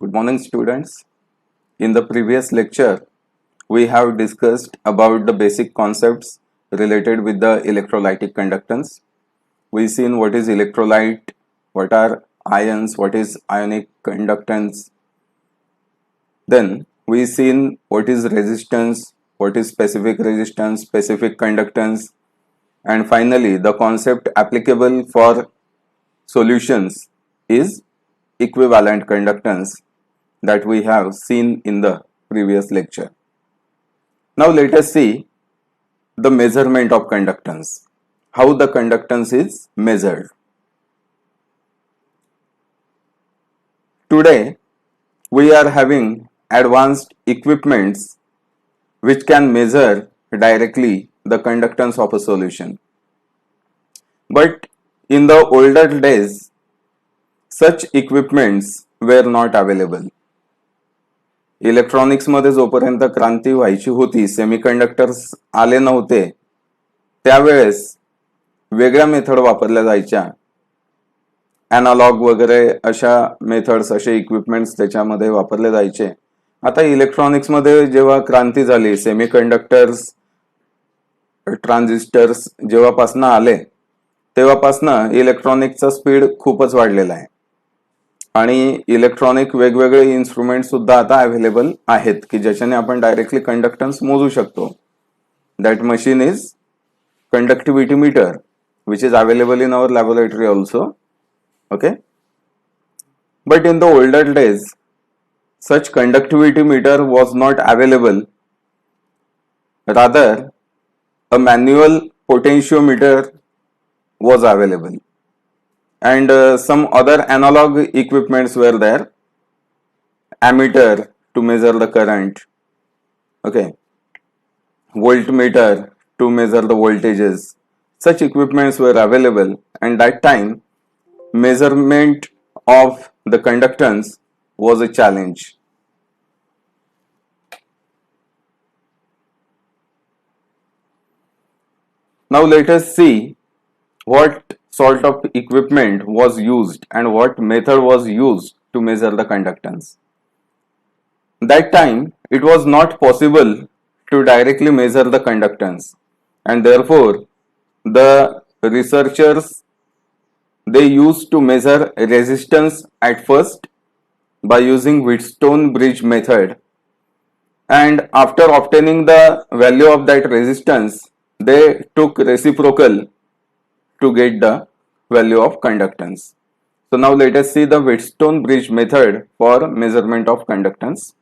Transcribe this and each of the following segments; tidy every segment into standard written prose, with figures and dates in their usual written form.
Good morning, students. In the previous lecture, we have discussed about the basic concepts related with the electrolytic conductance. We seen what is electrolyte, what are ions, what is ionic conductance. Then we seen what is resistance, what is specific resistance, specific conductance, and finally the concept applicable for solutions is equivalent conductance that we have seen in the previous lecture. Now let us see the measurement of conductance, how the conductance is measured. Today we are having advanced equipments which can measure directly the conductance of a solution. But in the older days, such equipments were not available. Electronics मध्ये जोपर्यंत क्रांती व्हायची होती, semiconductors आले नव्हते, त्यावेळेस वेगळ्या method वापरल्या जायच्या. एनालॉग वगैरे अशा मेथड्स, असे इक्विपमेंट्स त्याच्यामध्ये वापरले जायचे. आता इलेक्ट्रॉनिक्स मध्ये जेव्हा क्रांती झाली, सेमीकंडक्टर्स, ट्रान्झिस्टर्स जेव्हापासून आले, तेव्हापासून इलेक्ट्रॉनिकचा स्पीड खूपच वाढलेला आहे आणि इलेक्ट्रॉनिक वेगवेगळे इन्स्ट्रुमेंट सुद्धा आता अवेलेबल आहेत की ज्याच्याने आपण डायरेक्टली कंडक्टन्स मोजू शकतो. That machine is conductivity meter which is available in our laboratory also. Okay, but in the older days such conductivity meter was not available. Rather, a manual potentiometer was available. And some other analog equipments were there. Ammeter to measure the current, okay, voltmeter to measure the voltages. Such equipments were available, and that time measurement of the conductance was a challenge. Now let us see what sort of equipment was used and what method was used to measure the conductance. That time it was not possible to directly measure the conductance, and therefore the researchers, they used to measure resistance at first by using Wheatstone bridge method, and after obtaining the value of that resistance, they took reciprocal to get the value of conductance. So now let us see the Wheatstone bridge method for measurement of conductance.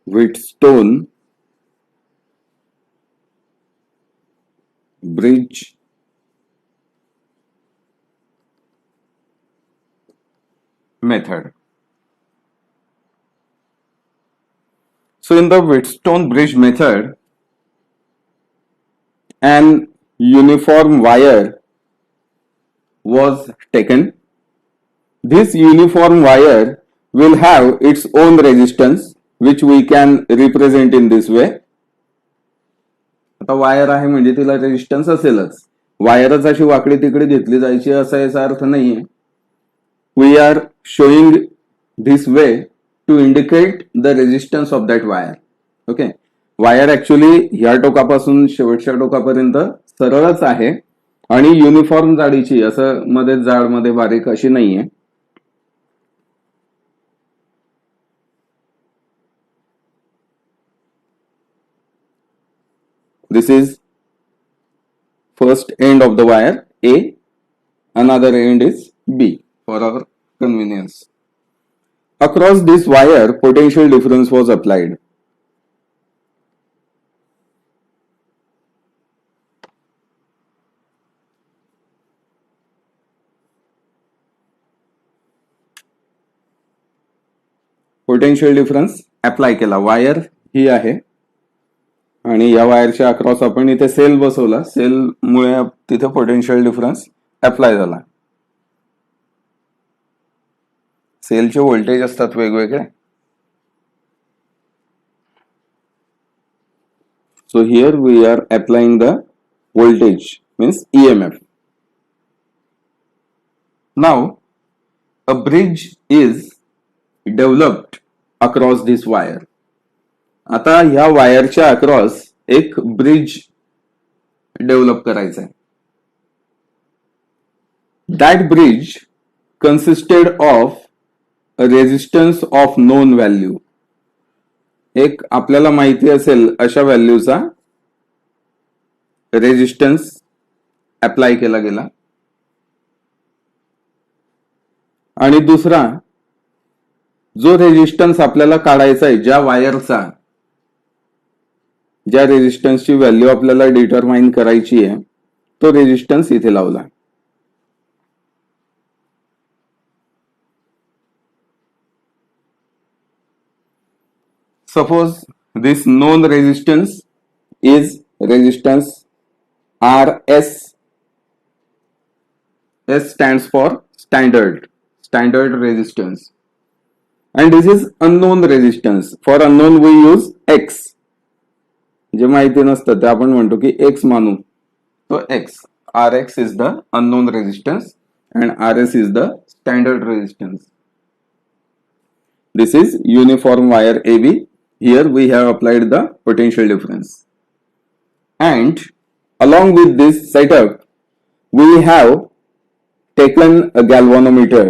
Wheatstone bridge method. So in the Wheatstone bridge method, an uniform wire was taken. This uniform wire will have its own resistance, which we can represent in this way. आता wire आहे म्हणजे तिला resistance असेलच. वायरच अशी वाकडी तिकडे घेतली जायची असा याचा अर्थ नाहीये. We are showing this way to indicate the resistance of that wire. Okay, wire actually ह्या टोकापासून शेवटच्या टोकापर्यंत सरळच आहे आणि युनिफॉर्म जाडीची, असं मध्ये जाड मध्ये बारीक अशी नाहीये. This is first end of the wire A, another end is B for our convenience. Across this wire, potential difference was applied. Potential difference apply केला. वायर ही आहे आणि या वायरच्या अक्रॉस आपण इथे सेल बसवला. सेलमुळे तिथे पोटेन्शियल डिफरन्स अप्लाय झाला. सेलचे व्होल्टेज असतात वेगवेगळे. So here we are applying the voltage, means EMF. Now a bridge is developed across this wire. आता ह्या वायरच्या अक्रॉस एक ब्रिज डेव्हलप करायचा आहे. That bridge consisted of a resistance of known value. एक आपल्याला माहिती असेल अशा व्हॅल्यूचा रेजिस्टन्स अप्लाय केला गेला. आणि दुसरा जो रेजिस्टन्स आपल्याला काढायचा आहे, ज्या वायरचा, ज्या रेजिस्टन्सची व्हॅल्यू आपल्याला डिटरमाइन करायची आहे, तो रेजिस्टन्स इथे लावला. Suppose this known resistance is resistance RS. S stands for standard resistance. And this is unknown resistance. For unknown we use X. जे माहिती नसतं ते आपण म्हणतो की X मानू. तो X. RX is the unknown resistance and RS is the standard resistance. This is uniform wire AB. Here we have applied the potential difference. And along with this setup, we have taken a galvanometer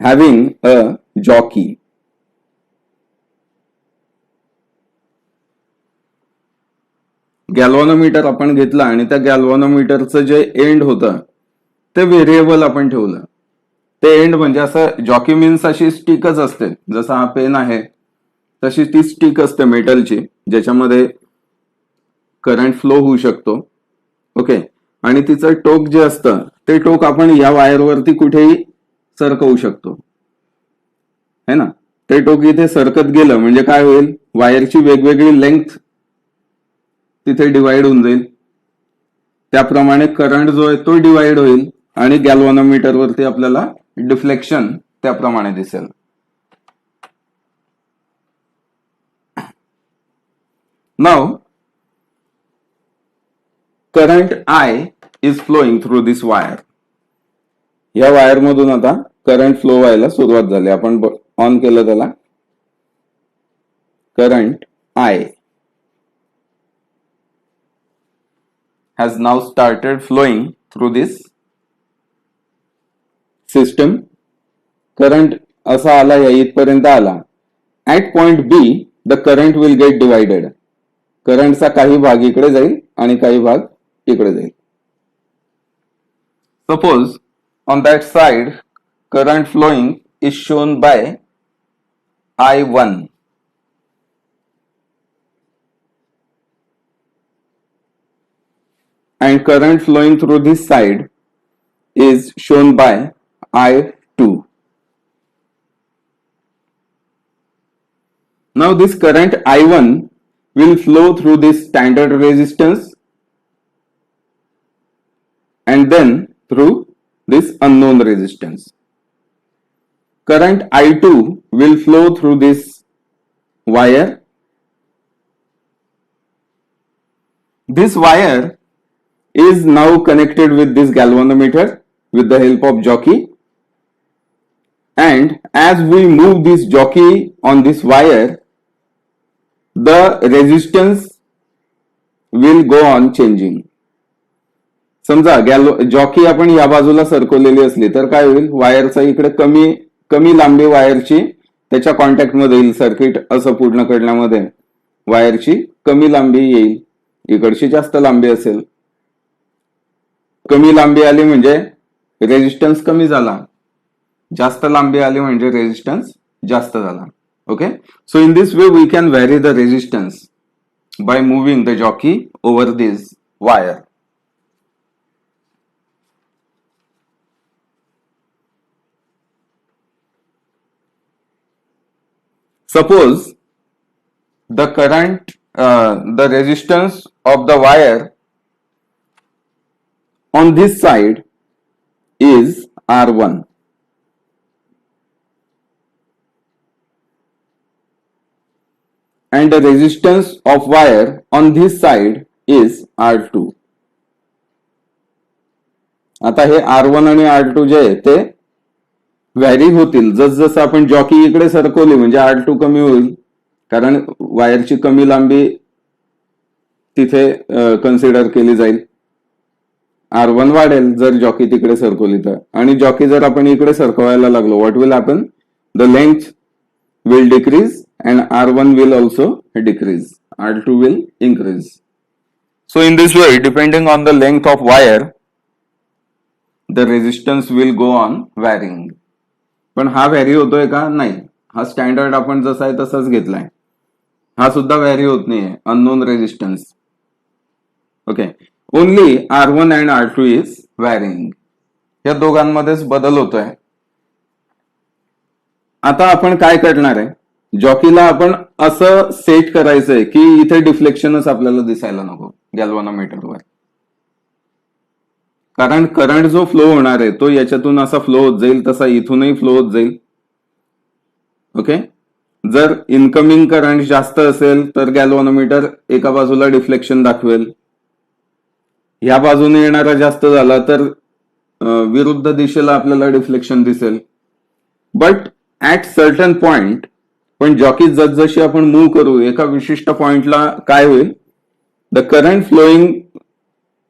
having a jockey. गॅल्व्हॅनोमीटर आपण घेतला आणि त्या गॅल्व्हॅनोमीटरचं जे end होतं ते variable आपण ठेवलं. ते एंड म्हणजे असं जॉकी मीन्स अशी स्टिकच असते, जसा हा पेन आहे तशी ती स्टिक असते मेटलची, ज्याच्यामध्ये करंट फ्लो होऊ शकतो. ओके. आणि तिचं टोक जे असतं ते टोक आपण या वायरवरती कुठेही सरकवू शकतो, है ना. ते टोक इथे सरकत गेलं म्हणजे काय होईल, वायरची वेगवेगळी लेंथ तिथे डिवाइड होऊन जाईल. त्याप्रमाणे करंट जो आहे तो डिवाइड होईल आणि गॅल्व्हॅनोमीटर वरती आपल्याला डिफ्लेक्शन त्याप्रमाणे दिसेल. Now current I is flowing through this wire. या वायर मधून आता करंट फ्लो व्हायला सुरुवात झाली. आपण ऑन केलं त्याला. Current I has now started flowing through this system. Current असा आला, या इथपर्यंत आला. At point B the current will get divided. करंटचा काही भाग इकडे जाईल आणि काही भाग इकडे जाईल. Suppose on that side current following is shown by I1. And current flowing through this side is shown by I2. Now this current I1 will flow through this standard resistance and then through this unknown resistance. Current I2 will flow through this wire. This wire is now connected with this galvanometer with the help of jockey, and as we move this jockey on this wire, the resistance will go on changing. समजा jockey आपण या बाजूला सरकवलेली असली तर काय होईल, वायरचा इकडे कमी लांबी वायरची त्याच्या कॉन्टॅक्ट मध्ये येईल. सर्किट असं पूर्ण करण्यामध्ये वायरची कमी लांबी येईल, इकडची जास्त लांबी असेल. कमी लांबी आली म्हणजे रेजिस्टन्स कमी झाला, जास्त लांबी आली म्हणजे रेजिस्टन्स जास्त झाला. Okay. So in this way we can vary the resistance by moving the jockey over this wire. suppose the current the resistance of the wire on this side is R1 and the resistance of wire on this side is R2. आता हे R1 आणि R2 जे आहे ते vary होतील जसजसं आपण jockey इकडे सरकवली म्हणजे R2 कमी होईल कारण वायरची कमी लांबी तिथे कन्सिडर केली जाईल. R1 वाढेल जर जॉकी तिकडे सरकवली तर आणि जॉकी जर आपण इकडे सरकवायला लागलो what will happen the length will decrease and R1 will also decrease. R2 will increase. So in this way, depending on the length of wire, the resistance will go on varying. पण हा vary होतोय का? नाही. हा standard आपण जसा आहे तसाच घेतलाय. हा सुद्धा व्हॅरी होत नाहीये. Unknown resistance. Okay. Only R1 and R2 is varying. या दोघांमध्येच बदल होतोय. आता आपण काय करणार आहे जॉकीला आपण असं सेट करायचंय की इथे डिफ्लेक्शनच आपल्याला दिसायला नको गॅल्व्हॅनोमीटरवर कारण करंट जो फ्लो होणार आहे तो याच्यातून असा फ्लो होत जाईल तसा इथूनही फ्लो होत जाईल. ओके जर इनकमिंग करंट जास्त असेल तर गॅल्व्हॅनोमीटर एका बाजूला डिफ्लेक्शन दाखवेल ह्या बाजूने येणारा जास्त झाला तर विरुद्ध दिशेला आपल्याला डिफ्लेक्शन दिसेल. बट ऍट सर्टन पॉइंट पण जॉकी जसजशी आपण मूव्ह करू एका विशिष्ट पॉइंटला काय होईल the current flowing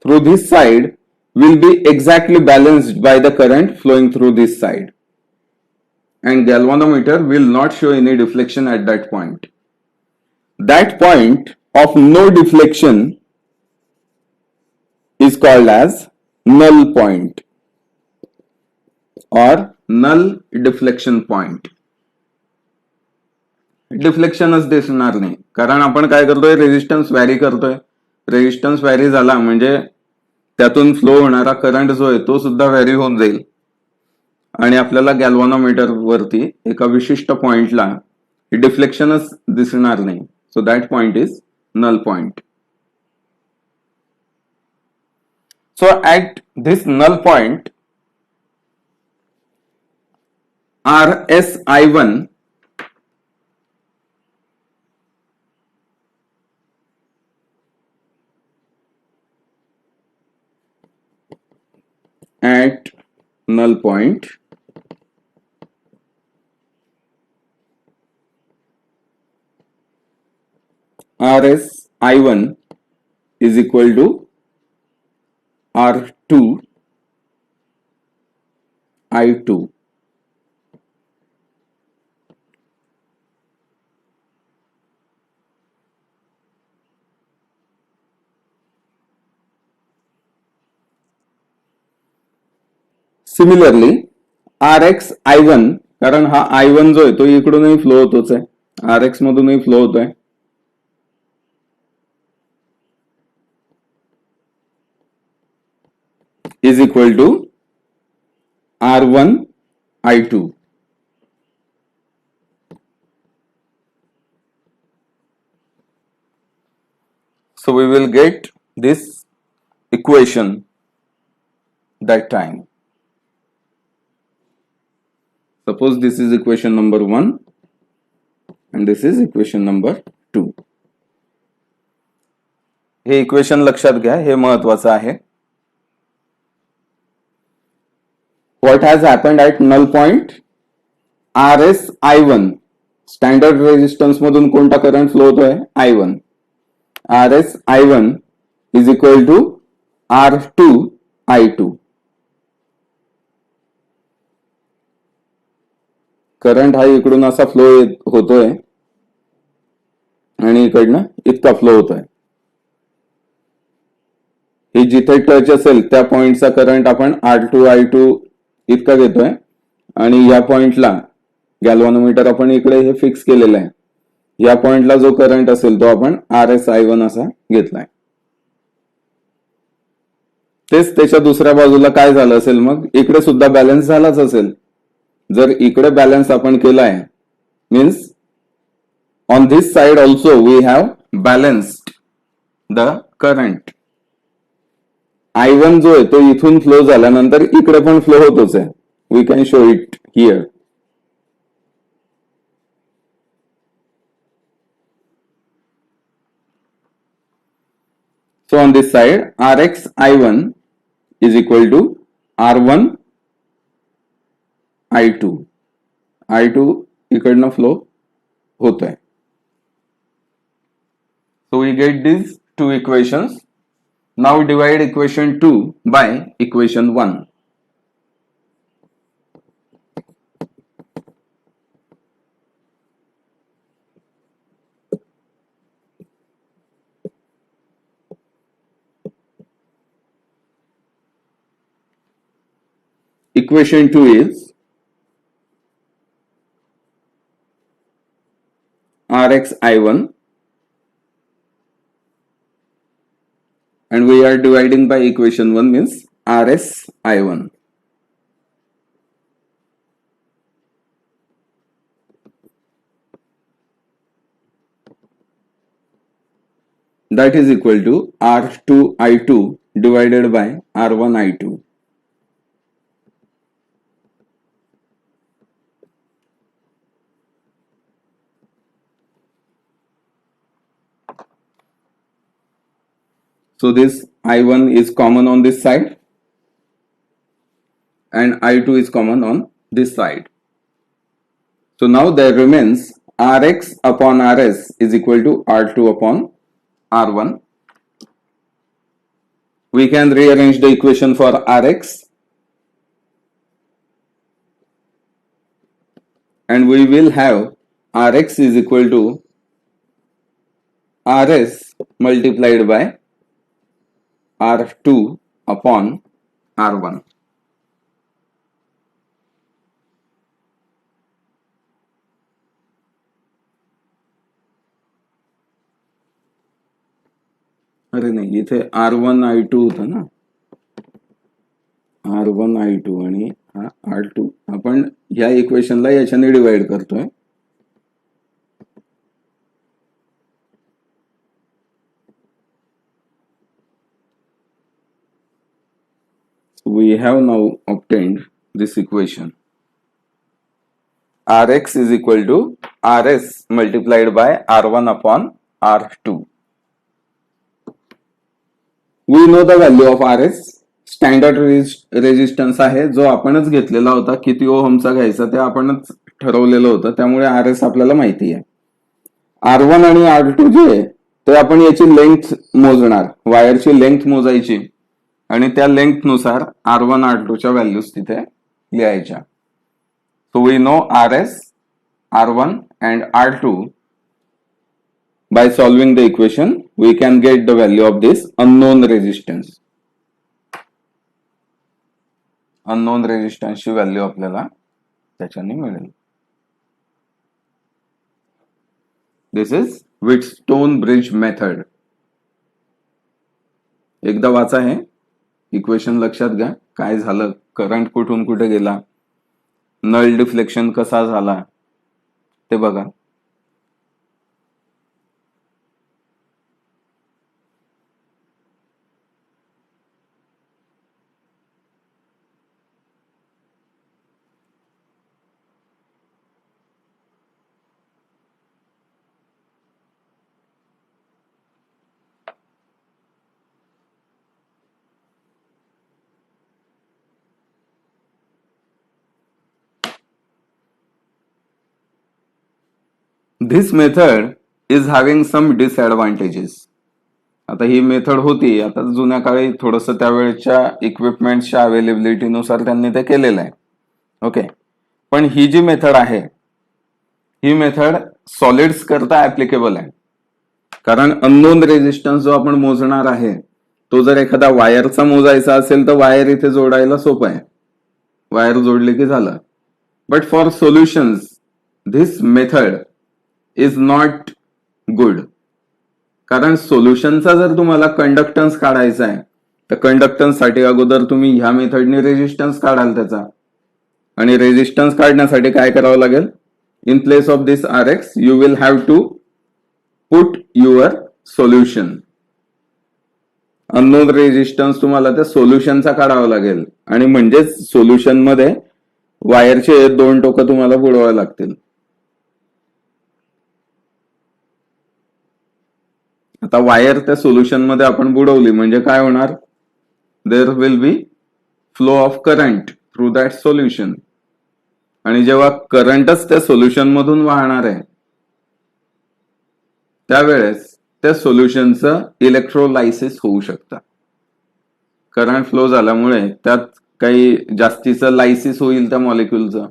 through this side will be exactly balanced by the current flowing through this side and galvanometer will not show any deflection at that point. That point of no deflection is called as null point or null deflection point. डिफ्लेक्शनच दिसणार नाही कारण आपण काय करतोय resistance vary करतोय. Resistance vary झाला म्हणजे त्यातून फ्लो होणारा करंट जो आहे तो सुद्धा व्हॅरी होऊन जाईल आणि आपल्याला गॅल्व्हॅनोमीटर वरती एका विशिष्ट पॉइंटला डिफ्लेक्शनच दिसणार नाही. So that point is null point. So at this null point RSI1 at null point RSI1 is equal to R2 I2. Similarly RX I1 कारण हा I1 जो आहे तो इकडूनही फ्लो होतोच आहे RX मधूनही फ्लो होतोय is equal to R1 I2. So we will get this equation that time. Suppose this is equation number 1 and this is equation number 2. हे इक्वेशन लक्षात घ्या हे महत्वाचं आहे. What has happened at null point? RSI1 standard resistance मधून कोणता current flow होतोय I1. RSI1 is equal to R2 I2. Current हा इकडून असा फ्लो होतोय आणि इकडनं इतका फ्लो होतोय. ही जिथे टच असेल त्या पॉइंटचा करंट आपण R2 I2 इतका घेतोय आणि या पॉइंटला गॅल्व्हॅनोमीटर आपण इकडे हे फिक्स केलेलं आहे. या पॉइंटला जो करंट असेल तो आपण RSI1 असा घेतलाय. तेच त्याच्या दुसऱ्या बाजूला काय झालं असेल मग इकडे सुद्धा बॅलन्स झालाच असेल. जर इकडे बॅलन्स आपण केलाय means On this side also we have balanced the current. I1 जो आहे तो इथून फ्लो झाल्यानंतर इकडे पण फ्लो होतोच आहे. We can show it here. So on this side Rx I1 is equal to R1 I2. I2 इकडनं फ्लो होतोय. So we get these two equations. Now divide equation 2 by equation 1. Equation 2 is Rx I1 and we are dividing by equation 1 means Rs I1. That is equal to R2 I2 divided by R1 I2. So this I1 is common on this side and I2 is common on this side. So now there remains Rx upon Rs is equal to R2 upon R1. We can rearrange the equation for Rx and we will have Rx is equal to Rs multiplied by R2 upon R1. अरे नाही इथे R1 I2 होतं ना, R1 I2 आणि हा R2 आपण या इक्वेशनला याच्याने डिवाइड करतोय. We have now obtained this equation. Rx is equal to Rs multiplied by R1 upon R2. We know the value of Rs. Standard resistance आहे जो आपणच घेतलेला होता. किती ओहमचा घ्यायचा ते आपणच ठरवलेलं होतं, त्यामुळे Rs आपल्याला माहिती आहे. R1 आणि R2 जे आहे ते आपण याची लेंथ मोजणार, वायरची लेंथ मोजायची आणि त्या लेंथ नुसार R1 R2 च्या व्हॅल्यूज तिथे लिहायच्या. So we know Rs, R1 and R2. By solving the equation, we can get the value of this unknown resistance. Unknown resistance ची व्हॅल्यू आपल्याला त्याच्याने मिळेल. This is Wheatstone bridge method. एकदा वाचा हे इक्वेशन लक्षात घ्या. काय झालं, करंट कुठून कुठे गेला, नल डिफ्लेक्शन कसा झाला ते बघा. This method is having some disadvantages. आता ही मेथड होती, आता जुन्या काळी थोडस त्यावेळेच्या इक्विपमेंटच्या अवेलेबिलिटीनुसार त्यांनी ते केलेलं आहे. ओके, पण ही जी मेथड आहे ही मेथड सॉलिड्स करता ऍप्लिकेबल आहे. कारण अननोन रेजिस्टन्स जो आपण मोजणार आहे तो जर एखादा वायरचा मोजायचा असेल तर वायर इथे जोडायला सोपं आहे, वायर जोडली की झालं. But for solutions this method is not good. कारण सोल्युशनचा जर तुम्हाला कंडक्टन्स काढायचा आहे तर कंडक्टन्स साठी अगोदर तुम्ही ह्या मेथडने रेजिस्टन्स काढाल त्याचा, आणि रेजिस्टन्स काढण्यासाठी काय करावं लागेल, in place of this Rx, you will have to put your solution. Unknown resistance तुम्हाला त्या सोल्युशनचा काढावा लागेल आणि म्हणजेच सोल्युशन मध्ये वायरचे दोन टोकं तुम्हाला बुडवावे लागतील. आता वायर त्या सोल्युशन मध्ये आपण बुडवली म्हणजे काय होणार, there will be flow of current through that solution. आणि जेव्हा करंटच त्या सोल्युशन मधून वाहणार आहे त्यावेळेस त्या सोल्युशनचं इलेक्ट्रोलायसिस होऊ शकतं. करंट फ्लो झाल्यामुळे त्यात काही जास्तीचं लायसिस होईल त्या मॉलिक्युलचं.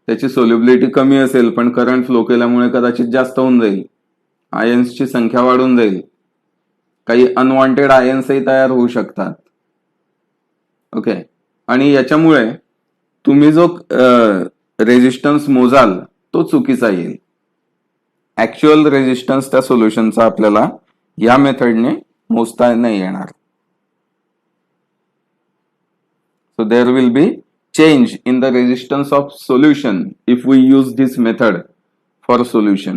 त्याची सोल्युबिलिटी कमी असेल पण करंट फ्लो केल्यामुळे कदाचित जास्त होऊन जाईल. आयन्सची संख्या वाढून जाईल. काही अनवॉन्टेड आयन्सही तयार होऊ शकतात. ओके. आणि याच्यामुळे तुम्ही जो रेजिस्टन्स मोजाल तो चुकीचा येईल. ऍक्च्युअल रेजिस्टन्स त्या सोल्युशनचा आपल्याला या मेथडने मोजता नाही येणार. So there will be change in the resistance of solution if we use this method for solution.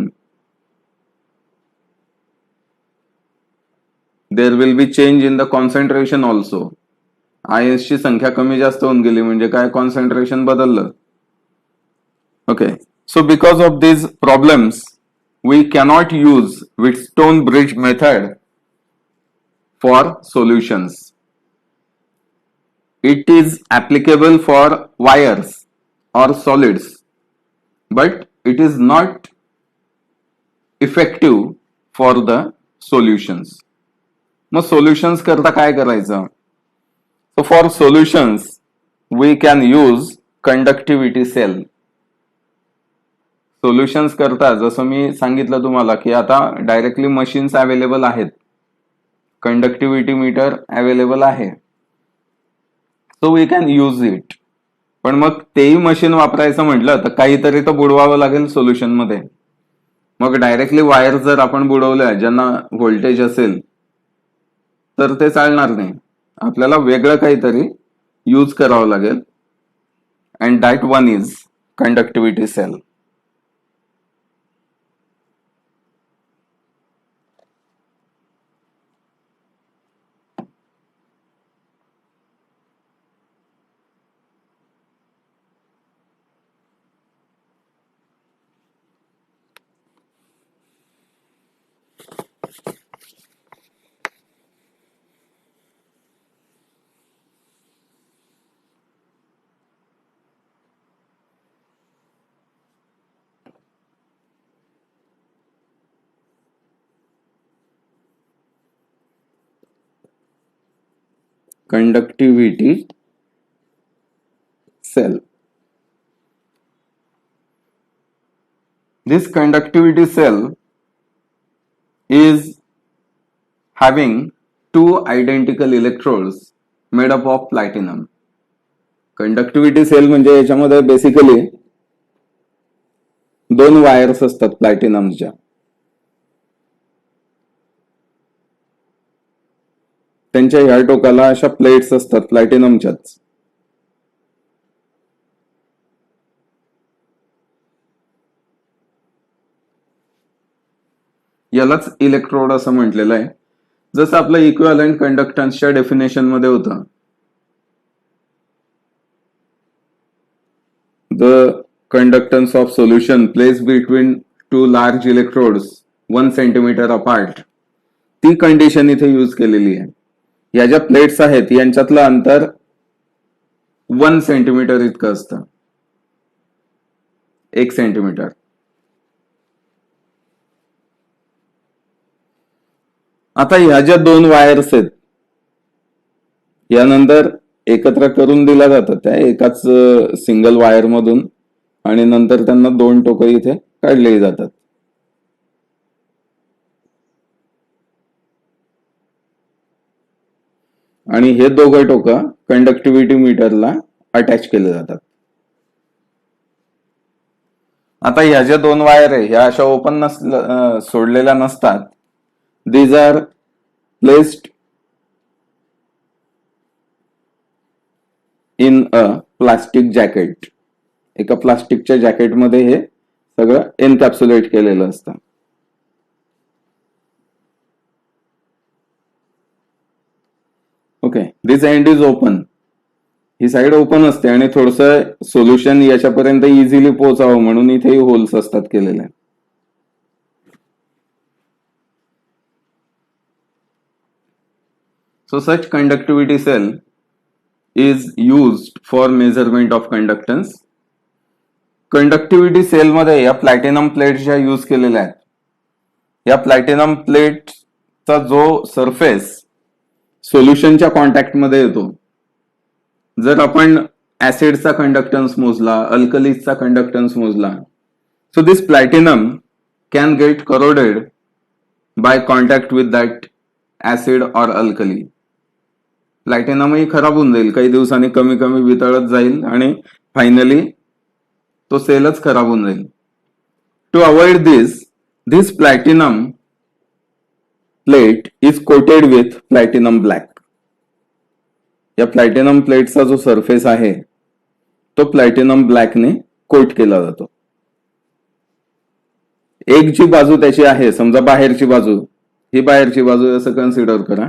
There will be change in the concentration also. Ions ची संख्या कमी जास्त होऊन गेली म्हणजे काय, कॉन्सन्ट्रेशन बदललं. Okay. So because of these problems we cannot use Wheatstone bridge method for solutions. It is applicable for wires or solids, but it is not effective for the solutions. मग solutions करता काय करायचं? So for solutions we can use conductivity cell. Solutions करता जसं मी सांगितलं तुम्हाला की आता डायरेक्टली मशीन्स अवेलेबल आहेत, कंडक्टिव्हिटी मीटर अवेलेबल आहे. So we can use it. पण मग तेही मशीन वापरायचं म्हटलं तर काहीतरी तर बुडवावं लागेल सोल्युशन मध्ये. मग डायरेक्टली वायर जर आपण बुडवल्या ज्यांना व्होल्टेज असेल तर ते चालणार नाही. आपल्याला वेगळं काहीतरी यूज करावं लागेल. And that one is conductivity cell. Conductivity cell. This conductivity cell is having two identical electrodes made up of platinum. Conductivity cell म्हणजे याच्यामध्ये बेसिकली दोन वायर्स असतात प्लॅटिनमच्या. त्यांच्या ह्या टोकाला अशा प्लेट्स असतात प्लॅटिनमच्याच. यालाच इलेक्ट्रोड असं म्हटलेलं आहे. जसं आपलं इक्विव्हॅलंट कंडक्टन्सच्या डेफिनेशन मध्ये होतं, the conductance of solution place between two large electrodes 1 centimetre apart. ती कंडिशन इथे यूज केलेली आहे. या ज्या प्लेट्स आहेत यांच्यातलं अंतर 1 सेंटीमीटर इतकं असतं, 1 सेंटीमीटर. आता ह्या ज्या दोन वायर्स आहेत यानंतर एकत्र करून दिल्या जातात त्या एकाच सिंगल वायर मधून आणि नंतर त्यांना दोन टोकं इथे काढले जातात. आणि हे दोघं टोकं कंडक्टिव्हिटी मीटरला अटॅच केले जातात. आता ह्या ज्या दोन वायर आहे ह्या अशा ओपन सोडलेल्या नसतात. These are placed in a plastic jacket. एका प्लास्टिकच्या जॅकेटमध्ये हे सगळं एनकॅप्सुलेट केलेलं असतं. Okay, this end is open. He side open असते आणि थोडस सोल्युशन याच्यापर्यंत इझिली पोहोचावं म्हणून इथेही होल्स असतात केलेले. So such conductivity cell is used for measurement of conductance. Conductivity cell मध्ये या प्लॅटिनम प्लेट्स ज्या यूज केलेल्या आहेत, या प्लॅटिनम प्लेटचा जो सरफेस सोल्युशनच्या कॉन्टॅक्टमध्ये येतो, जर आपण ऍसिडचा कंडक्टन्स मोजला, अल्कलीजचा कंडक्टन्स मोजला, so this platinum can get corroded by contact with that acid or alkali. प्लॅटिनमही खराब होऊन जाईल, काही दिवसांनी कमी कमी वितळत जाईल आणि फायनली तो सेलच खराब होऊन जाईल. To avoid this platinum plate is coated with platinum black. या प्लॅटिनम प्लेटचा जो सरफेस आहे तो प्लॅटिनम ब्लॅकने कोट केला जातो. एक जी बाजू त्याची आहे, समजा बाहेरची बाजू, ही बाहेरची बाजू असं कन्सिडर करा,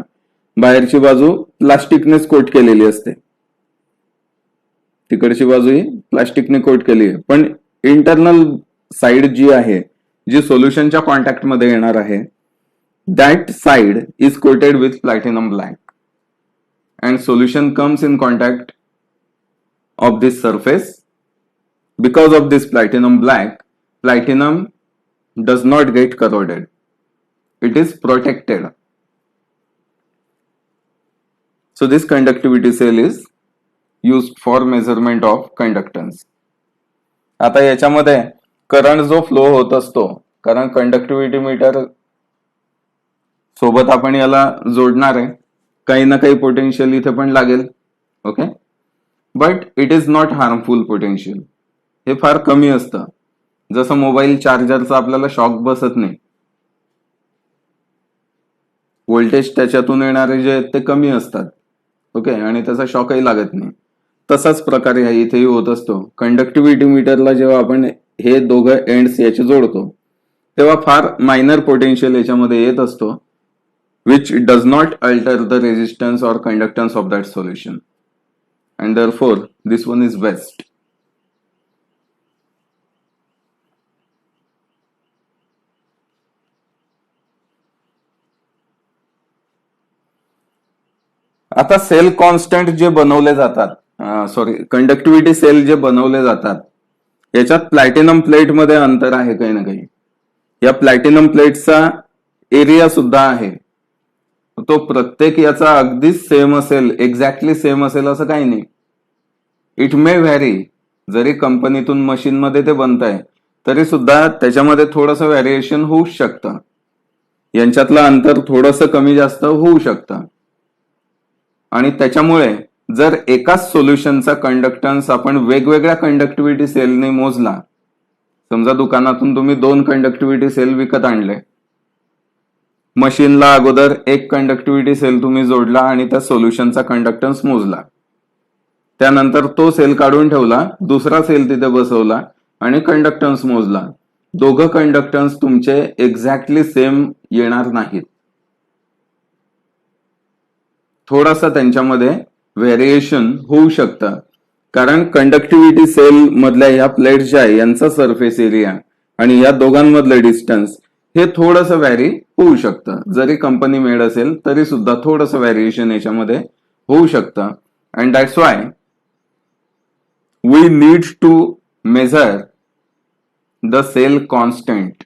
बाहेरची बाजू प्लास्टिकनेच कोट केलेली असते, तिकडची बाजू ही प्लास्टिकने कोट केली आहे, पण इंटरनल साइड जी आहे, जी सोल्युशनच्या कॉन्टॅक्ट मध्ये येणार आहे, that side is coated with platinum black and solution comes in contact of this surface. Because of this platinum black, platinum does not get corroded. It is protected. So this conductivity cell is used for measurement of conductance. आता याच्यामध्ये current जो flow होत असतो, कारण conductivity metre सोबत आपण याला जोडणार आहे, काही ना काही पोटेन्शियल इथे पण लागेल. Okay, but it is not harmful potential. हे फार कमी असतं. जसं मोबाईल चार्जरचा आपल्याला शॉक बसत नाही, व्होल्टेज त्याच्यातून येणारे जे आहेत ते कमी असतात. ओके, आणि त्याचा शॉकही लागत नाही. तसाच प्रकारे इथेही होत असतो. कंडक्टिव्हिटी मीटरला जेव्हा आपण हे दोघं एंड्स याचे जोडतो, तेव्हा फार मायनर पोटेन्शियल याच्यामध्ये येत असतो, which does not alter the resistance or conductance of that solution, and therefore this one is best. आता सेल कॉन्स्टंट जे बनवले जातात, कंडक्टिव्हिटी सेल जे बनवले जातात, याच्यात प्लॅटिनम प्लेट मध्ये अंतर आहे काही ना काही. या प्लॅटिनम प्लेटचा एरिया सुद्धा आहे, तो प्रत्येक याचा अगदीच सेम असेल, एक्झॅक्टली सेम असेल असं काही नाही. It may vary. जरी कंपनीतून मशीनमध्ये ते बनत आहे तरी सुद्धा त्याच्यामध्ये थोडंसं व्हॅरिएशन होऊ शकतं, यांच्यातलं अंतर थोडंसं कमी जास्त होऊ शकतं. आणि त्याच्यामुळे जर एकाच सोल्युशनचा कंडक्टन्स आपण वेगवेगळ्या कंडक्टिव्हिटी सेलने मोजला, समजा दुकानातून तुम्ही 2 कंडक्टिव्हिटी सेल विकत आणले, मशीनला अगोदर एक कंडक्टिव्हिटी सेल तुम्ही जोडला आणि त्या सोल्युशनचा कंडक्टन्स मोजला, त्यानंतर तो सेल काढून ठेवला, दुसरा सेल तिथे बसवला आणि कंडक्टन्स मोजला. दोघं कंडक्टन्स तुमचे एक्झॅक्टली सेम येणार नाहीत, थोडासा त्यांच्यामध्ये व्हेरिएशन होऊ शकतं. कारण कंडक्टिव्हिटी सेल मधल्या ह्या प्लेट्स ज्या आहे यांचा सरफेस एरिया आणि या दोघांमधलं डिस्टन्स हे थोडंसं व्हॅरी होऊ शकतं. जरी कंपनी मेड असेल तरी सुद्धा थोडंसं व्हॅरिएशन याच्यामध्ये होऊ शकतं. And that's why we need to measure the cell constant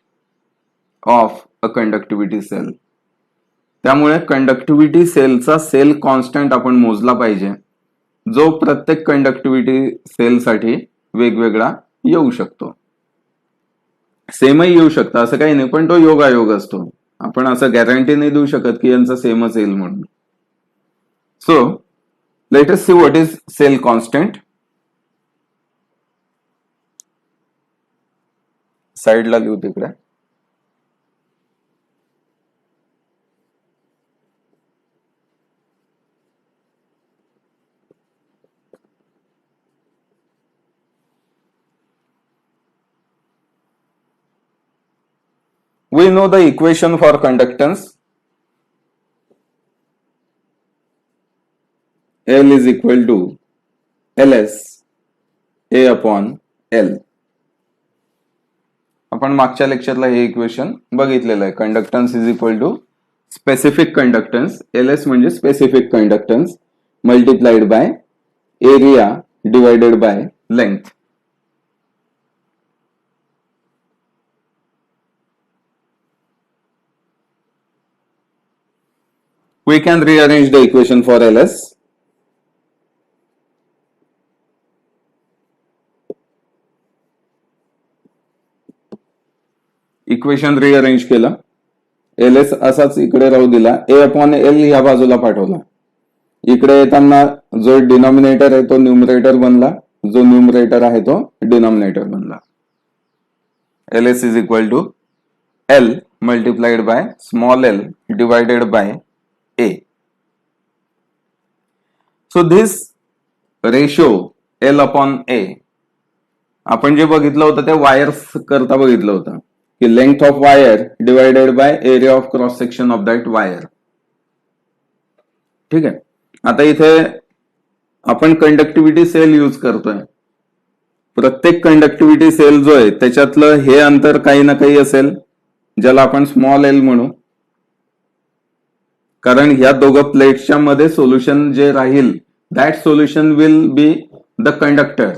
of a conductivity cell. त्यामुळे कंडक्टिव्हिटी सेलचा सेल कॉन्स्टंट आपण मोजला पाहिजे, जो प्रत्येक कंडक्टिव्हिटी सेलसाठी वेगवेगळा येऊ शकतो. सेमही येऊ शकतं असं काही नाही, पण तो योगायोग असतो. आपण असं गॅरंटी नाही देऊ शकत की यांचा सेमच येईल म्हणून. So let us see what is cell constant. साइडला लिहू तिकडे. We know the equation for conductance. L is equal to Ls A upon L. आपण मागच्या लेक्चरला हे इक्वेशन बघितलेलं आहे. Conductance is equal to specific conductance, Ls म्हणजे specific conductance, multiplied by area divided by length. We can rearrange the equation for Ls. Equation rearrange केलं, Ls असाच इकडे राहू दिला, A अपॉन L ह्या बाजूला पाठवला. इकडे येताना जो डिनॉमिनेटर आहे तो न्यूमरेटर बनला, जो न्यूमरेटर आहे तो डिनॉमिनेटर बनला. Ls is equal to L multiplied by small l divided by A. So this ratio L upon A आपण जे बघितलं होतं ते वायर्स करता बघितलं होतं की length of wire divided by area of cross section of that wire. ठीक आहे. आता इथे आपण कंडक्टिव्हिटी सेल यूज करतोय. प्रत्येक कंडक्टिव्हिटी सेल जो आहे त्याच्यातलं हे अंतर काही ना काही असेल ज्याला आपण स्मॉल एल म्हणू, कारण ह्या दोघं प्लेट्सच्या मध्ये सोल्युशन जे राहील that solution will be the conductor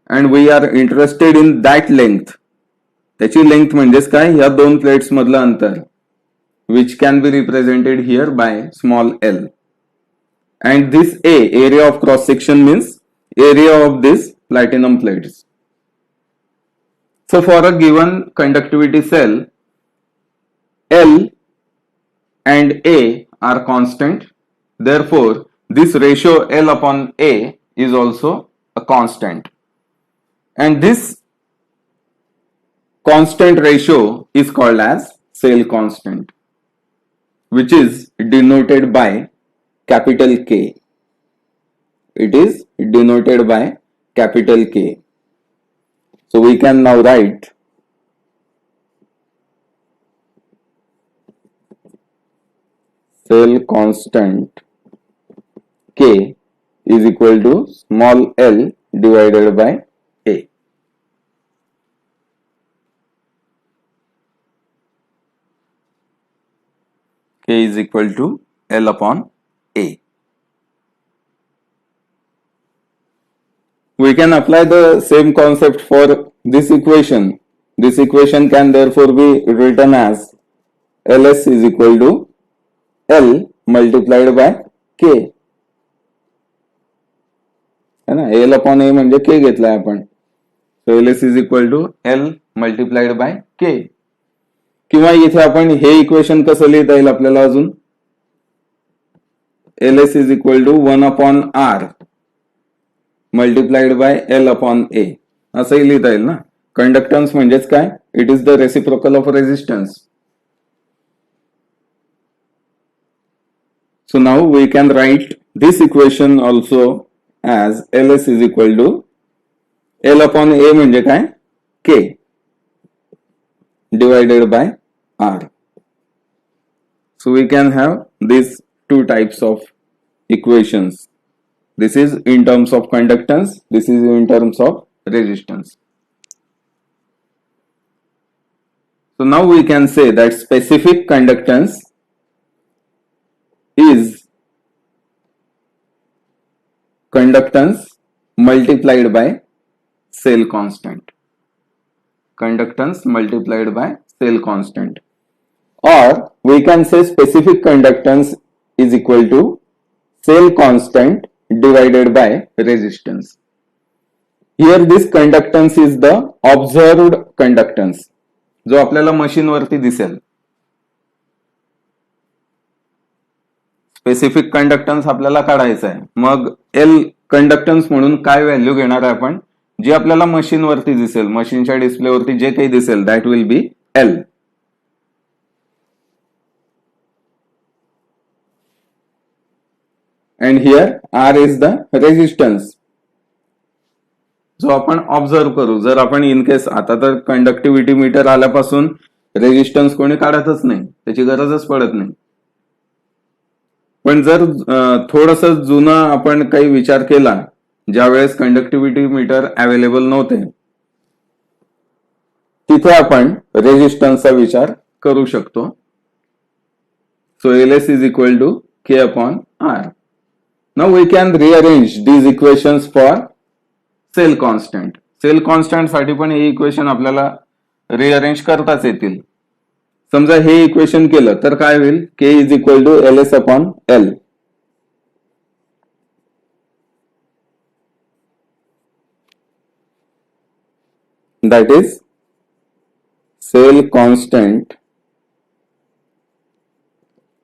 and we are interested in that length. त्याची लेंथ म्हणजेच काय, ह्या दोन प्लेट्स मधलं अंतर, which can be represented here by small L. And this A area of cross section means area of this platinum plates. So for a given conductivity cell L and A are constant. Therefore, this ratio L upon A is also a constant. And this constant ratio is called as cell constant, which is denoted by capital K. It is denoted by capital K. So we can now write cell constant K is equal to small l divided by A. K is equal to L upon A. We can apply the same concept for this equation. This equation can therefore be written as Ls is equal to L multiplied by K है ना. L upon A म्हणजे K घेतलाय आपण. So Ls is equal to L multiplied by K. किंवा इथे आपण हे equation कसं लिहिता येईल आपल्याला अजून, Ls is equal to 1 upon R multiplied by L upon A असंही लिहिता येईल ना. कंडक्टन्स म्हणजेच काय, it is the reciprocal of resistance. So now we can write this equation also as Ls is equal to L upon A म्हणजे काय, K divided by R. So we can have these two types of equations. This is in terms of conductance, this is in terms of resistance. So now we can say that specific conductance is conductance multiplied by cell constant. Conductance multiplied by cell constant. Or we can say specific conductance is equal to cell constant divided by resistance. Here this conductance is the observed conductance, जो आपल्याला machine वरती दिसेल. Specific conductance आपल्याला काढायचं आहे. मग L conductance म्हणून काय व्हॅल्यू घेणार आहे आपण, जी आपल्याला मशीन वरती दिसेल, मशीनच्या डिस्प्लेवरती जे काही दिसेल that will be L. And here R is the resistance जो आपण ऑब्झर्व करू. जर आपण इन केस आता तर कंडक्टिव्हिटी मीटर आल्यापासून रेजिस्टन्स कोणी काढतच नाही, त्याची गरजच पडत नाही. पण जर थोडस जुनं आपण काही विचार केला, ज्यावेळेस कंडक्टिव्हिटी मीटर अवेलेबल नव्हते, तिथे आपण रेजिस्टन्सचा विचार करू शकतो. So LS is equal to K upon R. Now we can rearrange these equations for cell constant. Cell constant साठी पण हे इक्वेशन आपल्याला रिअरेंज करताच येतील. समजा हे इक्वेशन केलं तर काय होईल, K is equal to LS upon L. That is cell constant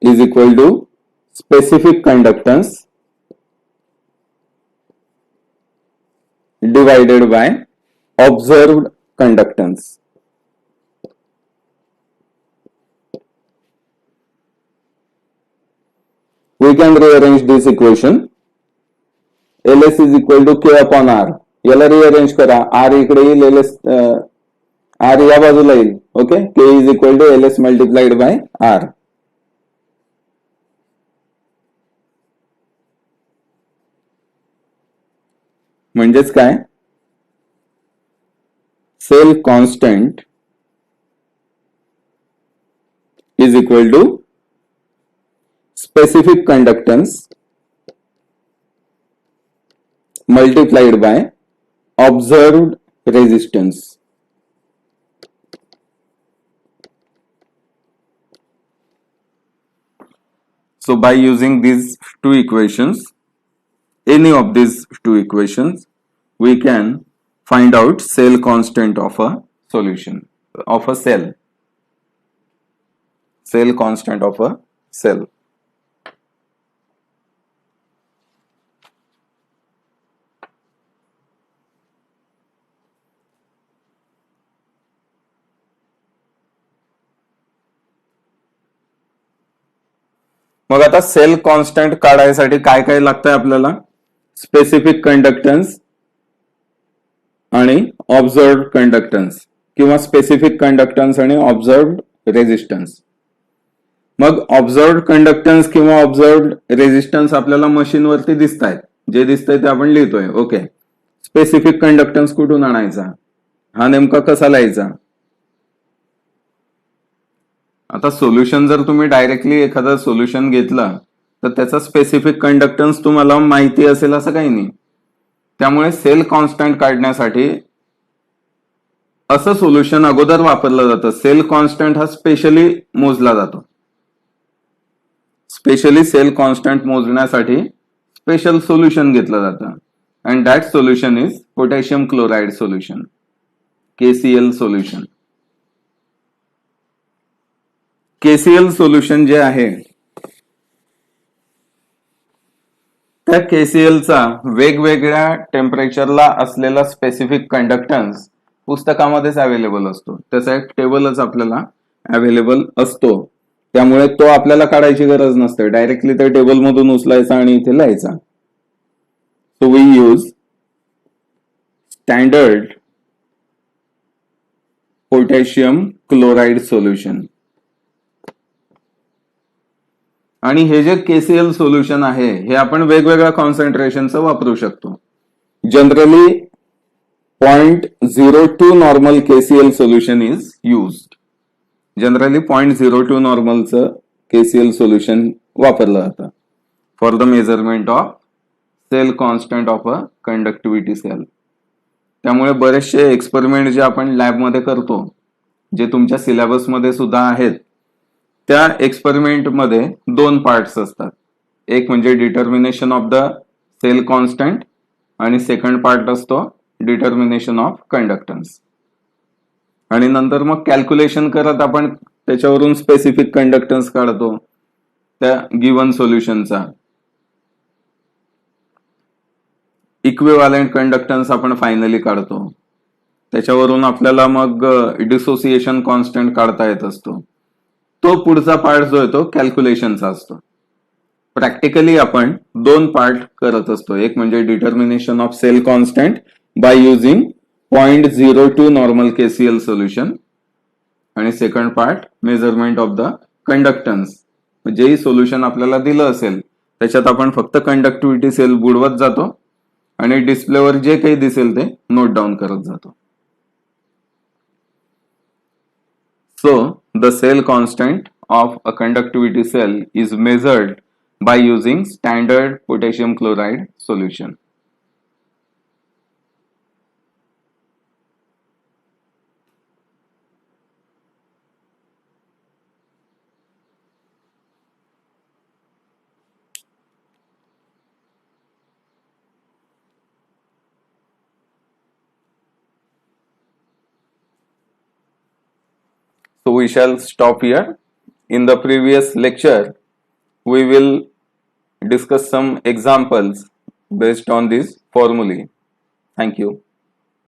is equal to specific conductance divided by observed conductance. We can rearrange this equation. LS is equal to K upon R. याला rearrange करा, R इकडे येईल, LS R या बाजूला येईल. Okay, K is equal to LS multiplied by R. म्हणजेच काय, cell constant is equal to specific conductance multiplied by observed resistance. So by using these two equations, any of these two equations, we can find out cell constant of a solution, of a cell. Cell constant of a cell. मग आता sale constant काढायसाठी काय काय लागतंय आपल्याला, specific conductance आणि ऑब्झर्व्ड conductance, किंवा specific conductance आणि ऑब्झर्व्ड रेजिस्टन्स. मग ऑब्झर्व्ड कंडक्टन्स किंवा ऑब्झर्व्ड रेजिस्टन्स आपल्याला मशीनवरती दिसत आहेत, जे दिसतंय ते आपण लिहितोय. ओके, स्पेसिफिक कंडक्टन्स कुठून आणायचा, हा नेमका कसा लिहायचा. आता सोल्युशन जर तुम्ही डायरेक्टली एखादं सोल्युशन घेतलं तर त्याचा स्पेसिफिक कंडक्टन्स तुम्हाला माहिती असेल असं काही नाही. त्यामुळे सेल कॉन्स्टंट काढण्यासाठी असं सोल्युशन अगोदर वापरलं जातं. सेल कॉन्स्टंट हा स्पेशली मोजला जातो. स्पेशली सेल कॉन्स्टंट मोजण्यासाठी स्पेशल सोल्युशन घेतलं जातं, and that solution is potassium chloride solution, KCl solution. KCl solution जे आहे त्या KClचा वेगवेगळ्या टेम्परेचरला असलेला स्पेसिफिक कंडक्टन्स पुस्तकामध्येच अवेलेबल असतो. त्याचा एक टेबलच आपल्याला अवेलेबल असतो, त्यामुळे तो आपल्याला काढायची गरज नसते. डायरेक्टली त्या टेबल मधून उचलायचा आणि इथे लिहायचा. So we use standard potassium chloride solution. आणि हे जे KCl सोल्युशन आहे हे आपण वेगवेगळ्या कॉन्सन्ट्रेशनचं वापरू शकतो. Generally 0.02 normal KCl solution is used. Generally 0.02 नॉर्मलचं KCl सोल्युशन वापरलं जातं for the measurement of cell constant of a conductivity cell. त्यामुळे बरेचसे एक्सपेरिमेंट जे आपण लॅबमध्ये करतो, जे तुमच्या सिलेबसमध्ये सुद्धा आहेत, त्या एक्सपेरिमेंटमध्ये 2 पार्ट्स असतात. एक म्हणजे determination of the cell constant आणि सेकंड पार्ट असतो डिटर्मिनेशन ऑफ कंडक्टन्स. आणि नंतर मग कॅल्क्युलेशन करत आपण त्याच्यावरून स्पेसिफिक कंडक्टन्स काढतो त्या गिवन सोल्युशनचा. इक्विव्हॅलेंट कंडक्टन्स आपण फायनली काढतो. त्याच्यावरून आपल्याला मग डिसोसिएशन कॉन्स्टंट काढता येत असतो. तो पुढचा पार्ट जो आहे तो कॅल्क्युलेशनचा असतो. प्रॅक्टिकली आपण 2 पार्ट करत असतो. एक म्हणजे determination of cell constant by using 0.02 normal KCl solution, आणि second part measurement of the conductance. जेही सोल्युशन आपल्याला दिलं असेल त्याच्यात आपण फक्त कंडक्टिव्हिटी सेल बुडवत जातो आणि डिस्प्लेवर जे काही दिसेल ते नोट डाऊन करत जातो. So the cell constant of a conductivity cell is measured by using standard potassium chloride solution. So we shall stop here. In the previous lecture, we will discuss some examples based on these formulae. Thank you.